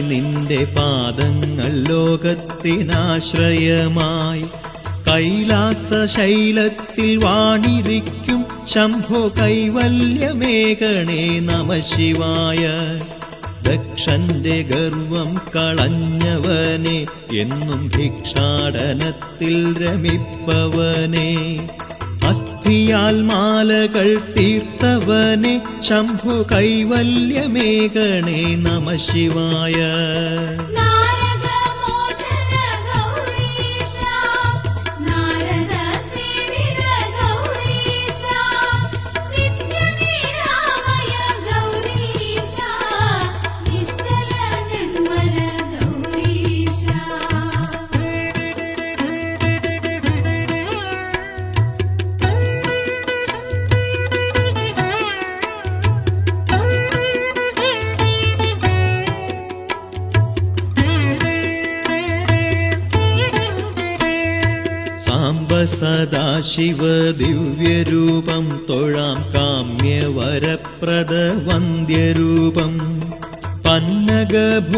നിന്റെ പാദങ്ങൾ ലോകത്തിനാശ്രയമായി കൈലാസശൈലത്തിൽ വാണിരിക്കും ശംഭോ കൈവല്യമേകണേ നമഃ ശിവായ. ദക്ഷന്റെ ഗർവം കളഞ്ഞവനെ എന്നും ഭിക്ഷാടനത്തിൽ രമിപ്പവനെ അസ്ഥിയാൽ മാലകൾ തീർത്തവനെ ശംഭു കൈവല്യമേകണേ നമഃ ശിവായ. സാംബ സദാശിവ ദിവ്യരൂപം തൊഴാം കാമ്യവരപ്രദ വന്ദ്യരൂപം പന്നഗഭൂ